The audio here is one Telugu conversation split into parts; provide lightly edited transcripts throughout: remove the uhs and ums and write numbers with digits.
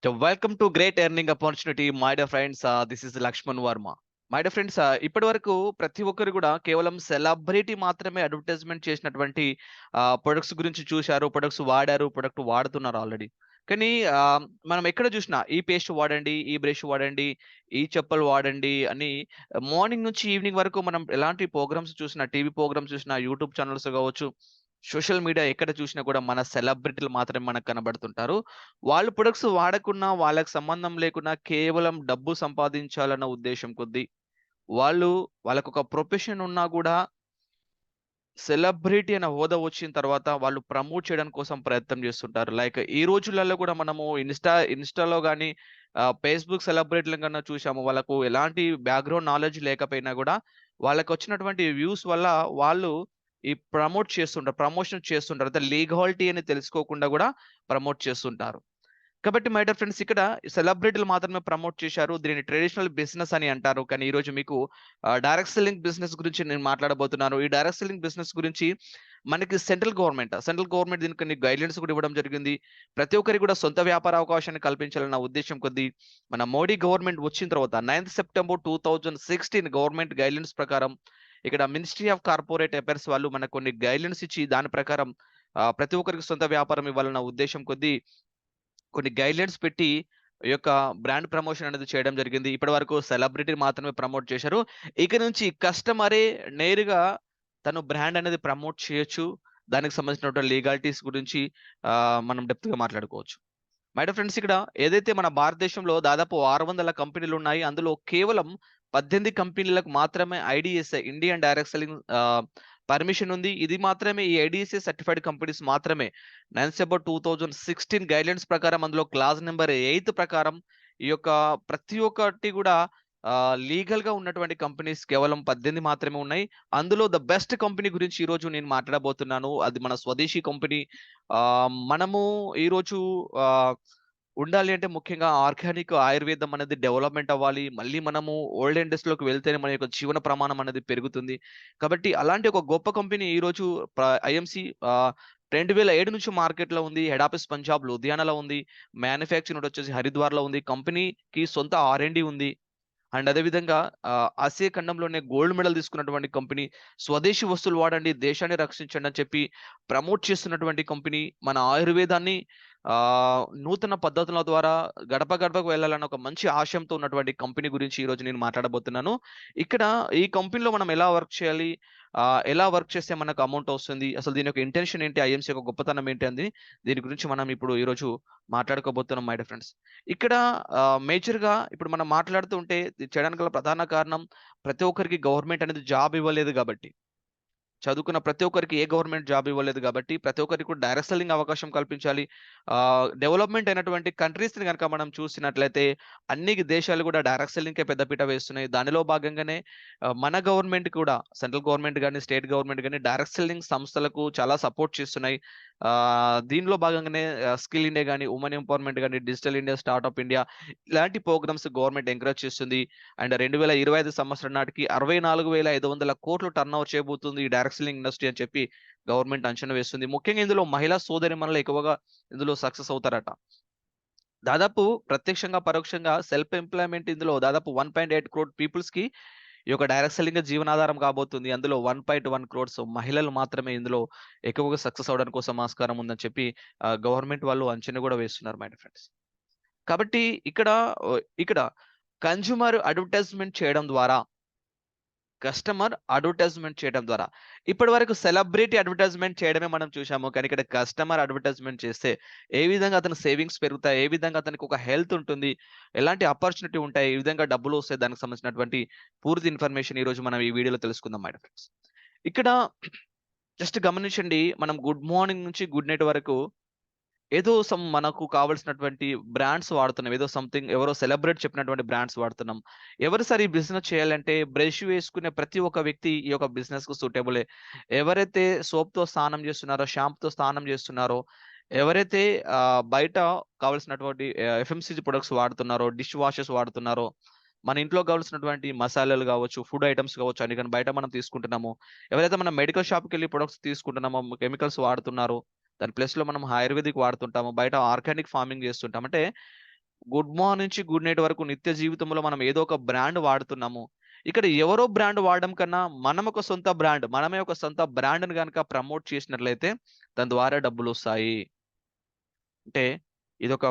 So welcome to great earning opportunity, my dear friends. This is Lakshman Verma. My dear friends, ఇప్పటి వరకు ప్రతి ఒక్కరు కూడా కేవలం సెలబ్రిటీ మాత్రమే అడ్వర్టైజ్మెంట్ చేసినటువంటి ప్రొడక్ట్స్ గురించి చూశారు, ప్రొడక్ట్స్ వాడారు, ప్రొడక్ట్ వాడుతున్నారు ఆల్రెడీ. కానీ మనం ఎక్కడ చూసినా ఈ పేస్ట్ వాడండి, ఈ బ్రష్ వాడండి, ఈ చెప్పులు వాడండి అని మార్నింగ్ నుంచి ఈవినింగ్ వరకు మనం ఎలాంటి ప్రోగ్రామ్స్ చూసినా, టీవీ ప్రోగ్రామ్స్ చూసినా, యూట్యూబ్ ఛానల్స్ కావచ్చు, సోషల్ మీడియా ఎక్కడ చూసినా కూడా మన సెలబ్రిటీలు మాత్రమే మనకు కనబడుతుంటారు. వాళ్ళు ప్రొడక్ట్స్ వాడకున్నా, వాళ్ళకి సంబంధం లేకున్నా కేవలం డబ్బు సంపాదించాలన్న ఉద్దేశ్యం కొద్దీ వాళ్ళు వాళ్ళకొక ప్రొఫెషన్ ఉన్నా గూడా సెలబ్రిటీ అనే హోదా వచ్చిన తర్వాత వాళ్ళు ప్రమోట్ చేయడం కోసం ప్రయత్నం చేస్తుంటారు. లైక్ ఈ రోజులలో కూడా మనము ఇన్‌స్టాలో గాని ఫేస్‌బుక్ సెలబ్రిటీలను గన్నా చూసాము. వాళ్ళకు ఎలాంటి బ్యాక్‌గ్రౌండ్ నాలెడ్జ్ లేకపోయినా గూడా వాళ్ళకొచ్చినటువంటి వ్యూస్ వల్ల వాళ్ళు ఈ ప్రమోషన్ చేస్తుంటారు. అయితే లీగాలిటీ అని తెలుసుకోకుండా గూడా ప్రమోట్ చేస్తుంటారు. కాబట్టి మై డియర్ ఫ్రెండ్స్, ఇక్కడ సెలబ్రిటీలు మాత్రమే ప్రమోట్ చేశారు. దీన్ని ట్రెడిషనల్ బిజినెస్ అని అంటారు. కానీ ఈరోజు మీకు డైరెక్ట్ సెల్లింగ్ బిజినెస్ గురించి నేను మాట్లాడబోతున్నాను. ఈ డైరెక్ట్ సెల్లింగ్ బిజినెస్ గురించి మనకి సెంట్రల్ గవర్నమెంట్ దీనికి కొన్ని గైడ్‌లైన్స్ కూడా ఇవ్వడం జరిగింది. ప్రతి ఒక్కరికి కూడా సొంత వ్యాపార అవకాశాన్ని కల్పించాలన్న ఉద్దేశ్యం కొద్దీ మన మోడీ గవర్నమెంట్ వచ్చిన తర్వాత 9థ్ సెప్టెంబర్ 2016 గవర్నమెంట్ గైడ్‌లైన్స్ ప్రకారం ఇక్కడ మినిస్ట్రీ ఆఫ్ కార్పొరేట్ అఫైర్స్ వాళ్ళు మనకు కొన్ని గైడ్‌లైన్స్ ఇచ్చి దాని ప్రకారం ప్రతి ఒక్కరికి సొంత వ్యాపారం ఇవ్వాలన్న ఉద్దేశ్యం కొద్దీ కొన్ని గైడ్‌లైన్స్ పెట్టి ఈ యొక్క బ్రాండ్ ప్రమోషన్ అనేది చేయడం జరిగింది. ఇప్పటివరకు సెలబ్రిటీని మాత్రమే ప్రమోట్ చేశారు. ఇక నుంచి కస్టమరే నేరుగా తను బ్రాండ్ అనేది ప్రమోట్ చేయొచ్చు. దానికి సంబంధించినటువంటి లీగాలిటీస్ గురించి మనం డెప్త్‌గా మాట్లాడుకోవచ్చు. మై డియర్ ఫ్రెండ్స్, ఇక్కడ ఏదైతే మన భారతదేశంలో దాదాపు 600 కంపెనీలున్నాయి. అందులో కేవలం 18 కంపెనీలకు మాత్రమే ఐడీఎస్ఐ ఇండియన్ డైరెక్ట్ సెల్లింగ్ పర్మిషన్ ఉంది. ఇది మాత్రమే ఈ ఐడీఎస్ఐ సర్టిఫైడ్ కంపెనీస్ మాత్రమే. 9 సెప్టెంబర్ 2016 గైడ్‌లైన్స్ ప్రకారం అందులో క్లాజ్ నంబర్ 8 ప్రకారం ఈ యొక్క ప్రతి ఒక్కటి కూడా లీగల్‌గా ఉన్నటువంటి కంపెనీస్ కేవలం 18 మాత్రమే ఉన్నాయి. అందులో ద బెస్ట్ కంపెనీ గురించి ఈరోజు నేను మాట్లాడబోతున్నాను. అది మన స్వదేశీ కంపెనీ. మనము ఈరోజు ఆహ్, ఉండాలి అంటే ముఖ్యంగా ఆర్గానిక్ ఆయుర్వేదం అనేది డెవలప్‌మెంట్ అవ్వాలి. మళ్ళీ మనము ఓల్డెన్ డేస్‌లోకి వెళ్తేనే మన యొక్క జీవన ప్రమాణం అనేది పెరుగుతుంది. కాబట్టి అలాంటి ఒక గొప్ప కంపెనీ ఈరోజు ఐఎంసీ 2007 నుంచి మార్కెట్‌లో ఉంది. హెడ్ ఆఫీస్ పంజాబ్ లూధియానాలో ఉంది. మ్యానుఫ్యాక్చరింగ్ వచ్చేసి హరిద్వార్‌లో ఉంది. కంపెనీకి సొంత ఆర్&డి ఉంది. అండ్ అదే విధంగా ఆసియా ఖండంలోనే గోల్డ్ మెడల్ తీసుకున్నటువంటి కంపెనీ. స్వదేశీ వస్తువులు వాడండి, దేశాన్ని రక్షించండి అని చెప్పి ప్రమోట్ చేస్తున్నటువంటి కంపెనీ. మన ఆయుర్వేదాన్ని నూతన పద్ధతుల ద్వారా గడప గడపకు వెళ్ళాలన్న ఒక మంచి ఆశయంతో ఉన్నటువంటి కంపెనీ గురించి ఈరోజు నేను మాట్లాడబోతున్నాను. ఇక్కడ ఈ కంపెనీలో మనం ఎలా వర్క్ చేయాలి? ఎలా వర్క్ చేస్తే మనకు అమౌంట్ వస్తుంది? అసలు దీని యొక్క ఇంటెన్షన్ ఏంటి? ఐఎంసీ యొక్క గొప్పతనం ఏంటి? దీని గురించి మనం ఇప్పుడు ఈరోజు మాట్లాడుకోబోతున్నాం మై డియర్ ఫ్రెండ్స్. ఇక్కడ మేజర్‌గా ఇప్పుడు మనం మాట్లాడుతూ ఉంటే ఇది చేయడానికి గల ప్రధాన కారణం ప్రతి ఒక్కరికి గవర్నమెంట్ అనేది జాబ్ ఇవ్వలేదు గాబట్టి. చదువుకున్న ప్రతి ఒక్కరికి ఏ గవర్నమెంట్ జాబ్ ఇవ్వలేదు గాబట్టి, ప్రతి ఒక్కరికి కూడా డైరెక్ట్ సెల్లింగ్ అవకాశం కల్పించాలి. డెవలప్‌మెంట్ అయినటువంటి కంట్రీస్‌ని గనక మనం చూసినట్లయితే అన్ని దేశాలు కూడా డైరెక్ట్ సెల్లింగ్‌కే పెద్దపీట వేస్తున్నాయి. దానిలో భాగంగానే మన గవర్నమెంట్ కూడా సెంట్రల్ గవర్నమెంట్ గాని, స్టేట్ గవర్నమెంట్ గాని డైరెక్ట్ సెల్లింగ్ సంస్థలకు చాలా సపోర్ట్ చేస్తున్నాయి. దీనిలో భాగంగానే స్కిల్ ఇండియా గాని, వుమెన్ ఎంపవర్‌మెంట్ గాని, డిజిటల్ ఇండియా, స్టార్టప్ ఇండియా ఇలాంటి ప్రోగ్రామ్స్ గవర్నమెంట్ ఎంకరేజ్ చేస్తుంది. అండ్ 2025 సంవత్సరం నాటికి 64,500 కోట్లు టర్నోవర్ చేయబోతుంది ఈ డైరెక్ట్ సెల్లింగ్ ఇండస్ట్రీ అని చెప్పి గవర్నమెంట్ అంచనా వేస్తుంది. ముఖ్యంగా ఇందులో మహిళా సోదరీమణులు ఎక్కువగా ఇందులో సక్సెస్ అవుతారట. దాదాపు ప్రత్యక్షంగా, పరోక్షంగా సెల్ఫ్ ఎంప్లాయ్‌మెంట్ ఇందులో దాదాపు 1.8 క్రోర్ పీపుల్స్‌కి ఈ యొక్క డైరెక్ట్ సెల్లింగే జీవనాధారం కాబోతుంది. అందులో 1.1 క్రోర్స్ మహిళలు మాత్రమే ఇందులో ఎక్కువగా సక్సెస్ అవ్వడానికి కోసం ఆస్కారం ఉందని చెప్పి గవర్నమెంట్ వాళ్ళు అంచనా గూడా వేస్తున్నారు మై డియర్ ఫ్రెండ్స్. కాబట్టి ఇక్కడ కన్స్యూమర్ అడ్వర్టైజ్‌మెంట్ చేయడం ద్వారా, కస్టమర్ అడ్వర్టైజ్‌మెంట్ చేయడం ద్వారా ఇప్పటివరకు సెలబ్రిటీ అడ్వర్టైజ్‌మెంట్ చేయడమే మనం చూశాము. కానీ ఇక్కడ కస్టమర్ అడ్వర్టైజ్‌మెంట్ చేస్తే ఏ విధంగా అతని సేవింగ్స్ పెరుగుతాయి? ఏ విధంగా అతనికి ఒక హెల్త్ ఉంటుంది? ఎలాంటి ఆపర్చునిటీ ఉంటాయి? ఏ విధంగా డబ్బులొస్తాయి? దానికి సంబంధించినటువంటి పూర్తి ఇన్ఫర్మేషన్ ఈరోజు మనం ఈ వీడియోలో తెలుసుకుందాం మై డియర్ ఫ్రెండ్స్. ఇక్కడ జస్ట్ గమనించండి. మనం గుడ్ మార్నింగ్ నుంచి గుడ్ నైట్ వరకు ఏదో మనకు కావాల్సినటువంటి బ్రాండ్స్ వాడుతున్నాం. ఏదో సంథింగ్ ఎవరో సెలబ్రిటీ చెప్పినటువంటి బ్రాండ్స్ వాడుతున్నాం. ఎవరు సార్ ఈ బిజినెస్ చేయాలంటే బ్రష్ వేసుకునే ప్రతి ఒక్క వ్యక్తి ఈ యొక్క బిజినెస్‌కు సూటబులే. ఎవరైతే సోప్‌తో స్నానం చేస్తున్నారో, షాంపూతో స్నానం చేస్తున్నారో, ఎవరైతే బయట కావాల్సినటువంటి ఎఫ్ఎంసీజీ ప్రొడక్ట్స్ వాడుతున్నారో, డిష్ వాషర్స్ వాడుతున్నారో, మన ఇంట్లో కావాల్సినటువంటి మసాలాలు గావచ్చు, ఫుడ్ ఐటెమ్స్ కావచ్చు అన్ని గాని బయట మనం తీసుకుంటున్నామో, ఎవరైతే మనం మెడికల్ షాప్‌కెళ్ళి ప్రొడక్ట్స్ తీసుకుంటున్నామో, కెమికల్స్ వాడుతున్నారో దాని ప్లేస్‌లో మనం ఆయుర్వేదిక్ వాడుతుంటాము. బయట ఆర్గానిక్ ఫార్మింగ్ చేస్తుంటాం. అంటే గుడ్ మార్నింగ్ నుంచి గుడ్ నైట్ వరకు నిత్య జీవితంలో మనం ఏదో ఒక బ్రాండ్ వాడుతున్నాము. ఇక్కడ ఎవరో బ్రాండ్ వాడడం కన్నా మనం ఒక సొంత బ్రాండ్, మనమే ఒక సొంత బ్రాండ్‌ని గనక ప్రమోట్ చేసినట్లయితే దాని ద్వారా డబ్బులొస్తాయి. అంటే ఇదొక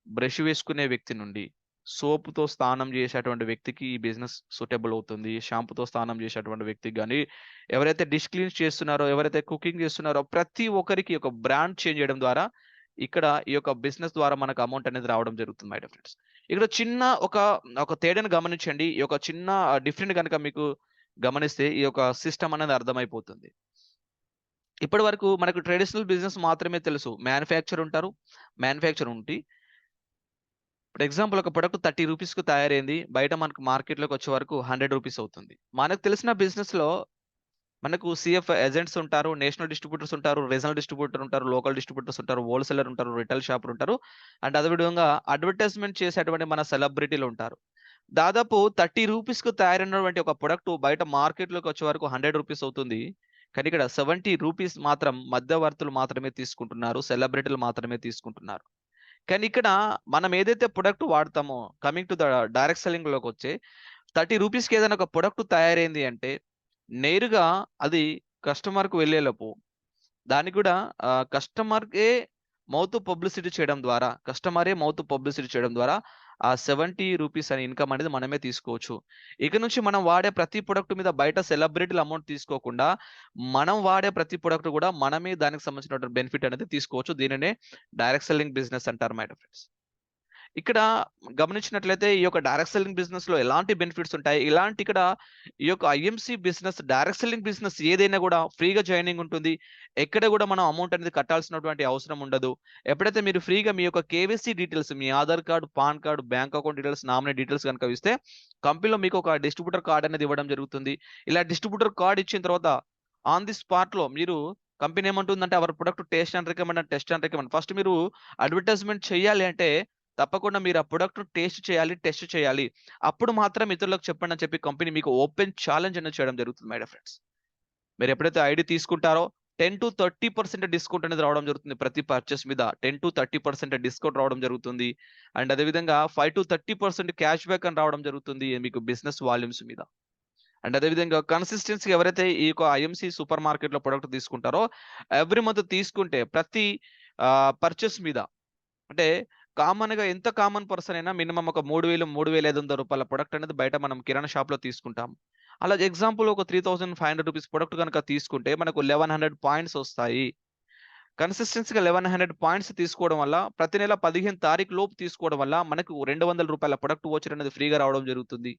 బ్రష్ వేసుకునే వ్యక్తి నుండి, సోప్‌తో స్నానం చేసేటువంటి వ్యక్తికి ఈ బిజినెస్ సూటబుల్ అవుతుంది. షాంపూతో స్నానం చేసేటువంటి వ్యక్తికి గాని, ఎవరైతే డిష్ క్లీన్స్ చేస్తున్నారో, ఎవరైతే కుకింగ్ చేస్తున్నారో ప్రతి ఒక్కరికి ఒక బ్రాండ్ చేంజ్ చేయడం ద్వారా ఇక్కడ ఈ యొక్క బిజినెస్ ద్వారా మనకు అమౌంట్ అనేది రావడం జరుగుతుంది మై డియర్ ఫ్రెండ్స్. ఇక్కడ చిన్న ఒక తేడాను గమనించండి. ఈ యొక్క చిన్న డిఫరెంట్ గనుక మీకు గమనిస్తే ఈ యొక్క సిస్టమ్ అనేది అర్థమైపోతుంది. ఇప్పటి వరకు మనకు ట్రెడిషనల్ బిజినెస్ మాత్రమే తెలుసు. మ్యానుఫ్యాక్చర్ ఉండి ఇప్పుడు ఎగ్జాంపుల్ ఒక ప్రొడక్ట్ 30 రూపీస్‌కి తయారైంది. బయట మనకు మార్కెట్‌లోకి వచ్చే వరకు 100 రూపీస్ అవుతుంది. మనకు తెలిసిన బిజినెస్‌లో మనకు సీఎఫ్ ఏజెంట్స్ ఉంటారు, నేషనల్ డిస్ట్రిబ్యూటర్స్ ఉంటారు, రీజనల్ డిస్ట్రిబ్యూటర్ ఉంటారు, లోకల్ డిస్ట్రిబ్యూటర్స్ ఉంటారు, హోల్‌సేలర్ ఉంటారు, రిటైల్ షాపులు ఉంటారు. అండ్ అదే విధంగా అడ్వర్టైజ్‌మెంట్ చేసేటువంటి మన సెలబ్రిటీలు ఉంటారు. దాదాపు 30 రూపీస్‌కి తయారైనటువంటి ఒక ప్రొడక్ట్ బయట మార్కెట్‌లోకి వచ్చే వరకు 100 రూపీస్ అవుతుంది. కానీ ఇక్కడ 70 రూపీస్ మాత్రం మధ్యవర్తులు మాత్రమే తీసుకుంటున్నారు. సెలబ్రిటీలు మాత్రమే తీసుకుంటున్నారు. కానీ ఇక్కడ మనం ఏదైతే ప్రొడక్ట్ వాడతామో కమింగ్ టు ద డైరెక్ట్ సెల్లింగ్‌లోకొచ్చే 30 రూపీస్‌కి ఏదైనా ఒక ప్రొడక్ట్ తయారైంది అంటే నేరుగా అది కస్టమర్‌కి వెళ్ళేలోపు దాన్ని కూడా కస్టమర్‌కే కస్టమరే మౌత్ పబ్లిసిటీ చేయడం ద్వారా ఆ 70 రూపీస్ అనే ఇన్‌కమ్ అనేది మనమే తీసుకోవచ్చు. ఇక నుంచి మనం వాడే ప్రతి ప్రొడక్ట్ మీద బయట సెలబ్రిటీల అమౌంట్ తీసుకోకుండా, మనం వాడే ప్రతి ప్రొడక్ట్ కూడా మనమే దానికి సంబంధించినటువంటి బెనిఫిట్ అనేది తీసుకోవచ్చు. దీనినే డైరెక్ట్ సెల్లింగ్ బిజినెస్ అంటారు మై డియర్ ఫ్రెండ్స్. ఇక్కడ గమనించినట్లయితే ఈ యొక్క డైరెక్ట్ సెల్లింగ్ బిజినెస్‌లో ఎలాంటి బెనిఫిట్స్ ఉంటాయి? ఇక్కడ ఈ యొక్క IMC business direct selling business ఏదైనా గూడా ఫ్రీగా జాయినింగ్ ఉంటుంది. ఎక్కడ గూడా మనం అమౌంట్ అనేది కట్టాల్సినటువంటి అవసరం ఉండదు. ఎప్పుడైతే మీరు ఫ్రీగా మీ యొక్క కేవైసీ డీటెయిల్స్ మీ Aadhaar card, PAN card, bank account details, nominee details గనుక ఇస్తే కంపెనీలో మీకు ఒక డిస్ట్రిబ్యూటర్ కార్డ్ అనేది ఇవ్వడం జరుగుతుంది. ఇలా డిస్ట్రిబ్యూటర్ కార్డ్ ఇచ్చిన తర్వాత ఆన్ ది స్పాట్‌లో మీరు కంపెనీ ఏమంటుందంటే hour product test and recommend. First మీరు అడ్వర్టైజ్‌మెంట్ చేయాలి అంటే తప్పకుండా మీరు ఆ ప్రొడక్ట్‌ని టెస్ట్ చేయాలి. అప్పుడు మాత్రం ఇతరులకు చెప్పండి అని చెప్పి కంపెనీ మీకు ఓపెన్ ఛాలెంజ్ అనేది చేయడం జరుగుతుంది మై డియర్ ఫ్రెండ్స్. మీరు ఎప్పుడైతే ఐడీ తీసుకుంటారో 10-30% డిస్కౌంట్ అనేది రావడం జరుగుతుంది. ప్రతి పర్చేస్ మీద 10-30% డిస్కౌంట్ రావడం జరుగుతుంది. అండ్ అదే విధంగా 5-30% క్యాష్ బ్యాక్ అని రావడం జరుగుతుంది మీకు బిజినెస్ వాల్యూమ్స్ మీద. అండ్ అదే విధంగా కన్సిస్టెన్సీ‌గా ఎవరైతే ఈ యొక్క ఐఎంసీ సూపర్ మార్కెట్‌లో ప్రొడక్ట్ తీసుకుంటారో ఎవ్రీ మంత్ తీసుకుంటే ప్రతి పర్చేస్ మీద అంటే కామన్‌గా ఎంత కామన్ పర్సన్ అయినా మినిమమ్ ఒక 3000, రూ. 3500 ప్రొడక్ట్ అనేది బయట మనం కిరాణా షాప్‌లో తీసుకుంటాం. అలా ఎగ్జాంపుల్ ఒక 3500 రూపీస్ ప్రొడక్ట్ గనుక తీసుకుంటే మనకు 1100 పాయింట్స్ వస్తాయి. కన్సిస్టెన్సీ‌గా 1100 పాయింట్స్ తీసుకోవడం వల్ల ప్రతి నెల 15 తారీఖు లోపు తీసుకోవడం వల్ల మనకు రూ. 200 ప్రొడక్ట్ వోచర్ అనేది ఫ్రీగా రావడం జరుగుతుంది.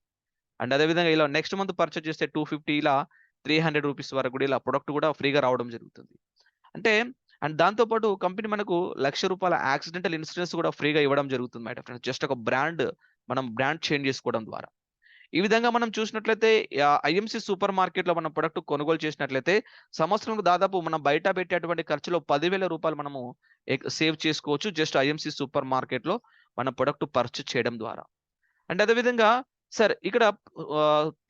అండ్ అదే విధంగా ఇలా నెక్స్ట్ మంత్ పర్చేజ్ చేస్తే 250 ఇలా 300 రూపీస్ వరకు కూడా ఇలా ప్రొడక్ట్ కూడా ఫ్రీగా రావడం జరుగుతుంది. అంటే అండ్ దాంతో పాటు కంపెనీ మనకు రూ. 1,00,000 యాక్సిడెంటల్ ఇన్సూరెన్స్ కూడా ఫ్రీగా ఇవ్వడం జరుగుతుంది మై డియర్ ఫ్రెండ్స్. జస్ట్ ఒక మనం బ్రాండ్ చేంజ్ చేసుకోవడం ద్వారా. ఈ విధంగా మనం చూసినట్లయితే ఐఎంసీ సూపర్ మార్కెట్‌లో మనం ప్రొడక్ట్ కొనుగోలు చేసినట్లయితే సంవత్సరంలో దాదాపు మనం బయట పెట్టేటువంటి ఖర్చులో రూ. 10,000 మనము సేవ్ చేసుకోవచ్చు. జస్ట్ ఐఎంసీ సూపర్ మార్కెట్‌లో మన ప్రొడక్ట్ పర్చేజ్ చేయడం ద్వారా. అండ్ అదే విధంగా సార్ ఇక్కడ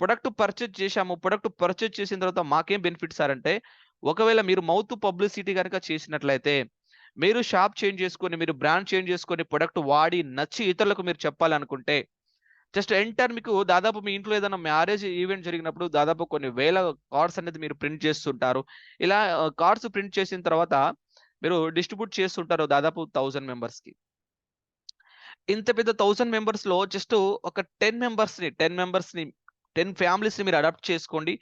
ప్రొడక్ట్ పర్చేజ్ చేశాము. ప్రొడక్ట్ పర్చేజ్ చేసిన తర్వాత మాకేం బెనిఫిట్ సార్ అంటే, ఒకవేళ మీరు మౌత్ పబ్లిసిటీ గనక చేసినట్లయితే, మీరు షాప్ చేంజ్ చేసుకొని, మీరు బ్రాండ్ చేంజ్ చేసుకొని, ప్రొడక్ట్ వాడి నచ్చి ఇతరులకు మీరు చెప్పాలనుకుంటే, జస్ట్ ఎంటర్ మీకు దాదాపు మీ ఇంట్లో ఏదైనా మ్యారేజ్ ఈవెంట్ జరిగినప్పుడు దాదాపు కొన్ని వేల కార్డ్స్ అనేది మీరు ప్రింట్ చేస్తుంటారు. ఇలా కార్డ్స్ ప్రింట్ చేసిన తర్వాత మీరు డిస్ట్రిబ్యూట్ చేస్తుంటారు దాదాపు 1000 మెంబర్స్‌కి. ఇంత పెద్ద 1000 మెంబర్స్‌లో జస్ట్ ఒక 10 ఫ్యామిలీస్‌ని మీరు అడాప్ట్ చేసుకోండి.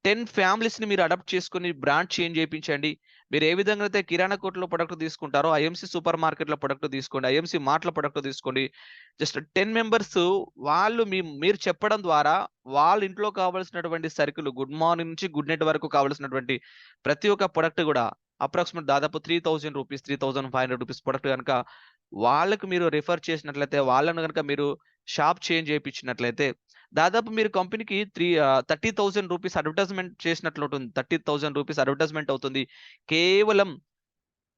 10 ఫ్యామిలీస్‌ని మీరు అడాప్ట్ చేసుకొని బ్రాండ్ చేంజ్ చేపించండి. మీరు ఏ విధంగా అయితే కిరాణా కొట్టులో ప్రొడక్ట్ తీసుకుంటారో ఐఎంసీ సూపర్ మార్కెట్‌లో ప్రొడక్ట్ తీసుకోండి. ఐఎంసీ మార్ట్‌లో ప్రొడక్ట్ తీసుకోండి. జస్ట్ 10 మెంబర్స్ వాళ్ళు మీరు చెప్పడం ద్వారా వాళ్ళ ఇంట్లో కావాల్సినటువంటి సరుకులు గుడ్ మార్నింగ్ నుంచి గుడ్ నైట్ వరకు కావాల్సినటువంటి ప్రతి ఒక్క ప్రొడక్ట్ గూడా అప్రాక్సిమేట్ దాదాపు రూ. 3000 రూ. 3,500 ప్రొడక్ట్ గనక వాళ్ళకి మీరు రిఫర్ చేసినట్లయితే, వాళ్ళని గనక మీరు షాప్ చేంజ్ చేపించినట్లయితే, దాదాపు మీరు కంపెనీకి 30,000 రూపీస్ అడ్వర్టైజ్‌మెంట్ చేసినట్లుంటుంది. 30,000 రూపీస్ అడ్వర్టైజ్‌మెంట్ అవుతుంది. కేవలం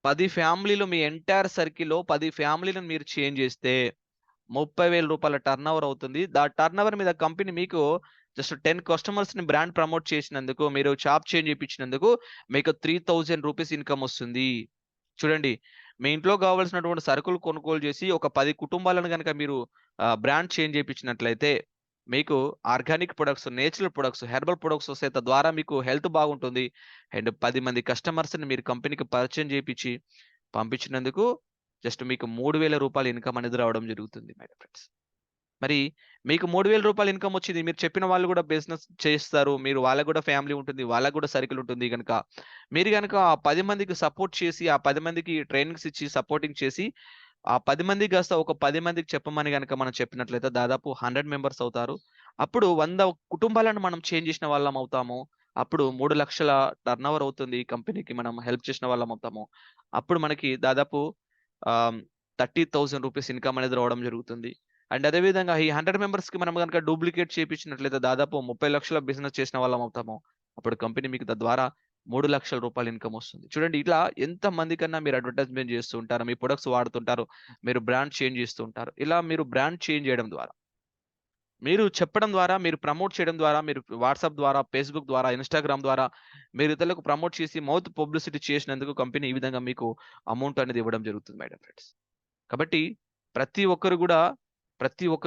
10 ఫ్యామిలీలు మీ ఎంటైర్ సర్కిల్‌లో 10 ఫ్యామిలీలను మీరు చేంజ్ చేస్తే, రూ. 30,000 టర్నోవర్ అవుతుంది. టర్నోవర్ మీద కంపెనీ మీకు జస్ట్ 10 కస్టమర్స్‌ని బ్రాండ్ ప్రమోట్ చేసినందుకు, మీరు షాప్ చేంజ్ చేపించినందుకు మీకు రూ. 3,000 ఇన్‌కమ్ వస్తుంది. చూడండి. మీ ఇంట్లో కావాల్సినటువంటి సరుకులు కొనుగోలు చేసి ఒక 10 కుటుంబాలను గనక మీరు బ్రాండ్ చేంజ్ చేపించినట్లయితే, మీకు organic products, natural products, herbal products వస్తాయి. తద్వారా మీకు హెల్త్ బాగుంటుంది. అండ్ 10 మంది కస్టమర్స్‌ని మీరు కంపెనీకి పరిచయం చేపిచ్చి, పంపించినందుకు జస్ట్ మీకు రూ. 3000 ఇన్‌కమ్ అనేది రావడం జరుగుతుంది మై డియర్ ఫ్రెండ్స్. మరి మీకు రూ. 3000 ఇన్‌కమ్ వచ్చింది. మీరు చెప్పిన వాళ్ళు గూడా బిజినెస్ చేస్తారు. మీరు వాళ్ళకి గూడా ఫ్యామిలీ ఉంటుంది. వాళ్ళకి గూడా సర్కిల్ ఉంటుంది గనక, మీరు గనక ఆ 10 మందికి సపోర్ట్ చేసి, ఆ 10 మందికి ట్రైనింగ్స్ ఇచ్చి, సపోర్టింగ్ చేసి, ఆ 10 మందికి కాస్త ఒక 10 మందికి చెప్పమని గనక మనం చెప్పినట్లయితే దాదాపు 100 మెంబర్స్ అవుతారు. అప్పుడు 100 కుటుంబాలను మనం చేంజ్ చేసిన వాళ్ళం అవుతాము. అప్పుడు 3,00,000 టర్నోవర్ అవుతుంది. కంపెనీకి మనం హెల్ప్ చేసిన వాళ్ళం అవుతాము. అప్పుడు మనకి దాదాపు ఆహ్, రూ. 30,000 ఇన్‌కమ్ అనేది రావడం జరుగుతుంది. అండ్ అదే విధంగా ఈ 100 మెంబర్స్‌కి మనం గనుక డూప్లికేట్ చేపించినట్లయితే దాదాపు 30,00,000 బిజినెస్ చేసిన వాళ్ళం అవుతాము. అప్పుడు కంపెనీ మీకు తద్వారా రూ. 3,00,000 ఇన్‌కమ్ వస్తుంది. చూడండి ఇట్లా ఎంత మందికన్నా మీరు అడ్వర్టైజ్‌మెంట్ చేస్తూ ఉంటారు. మీ ప్రొడక్ట్స్ వాడుతుంటారు. మీరు బ్రాండ్ చేంజ్ చేస్తూ ఉంటారు. ఇలా మీరు బ్రాండ్ చేంజ్ చేయడం ద్వారా, మీరు చెప్పడం ద్వారా, మీరు ప్రమోట్ చేయడం ద్వారా, మీరు వాట్సాప్ ద్వారా, ఫేస్‌బుక్ ద్వారా, ఇన్‌స్టాగ్రామ్ ద్వారా మీరు ఇతరులకు ప్రమోట్ చేసి మౌత్ పబ్లిసిటీ చేసినందుకు కంపెనీ ఈ విధంగా మీకు అమౌంట్ అనేది ఇవ్వడం జరుగుతుంది మై డియర్ ఫ్రెండ్స్. కాబట్టి ప్రతి ఒక్కరు గూడా ప్రతి ఒక్క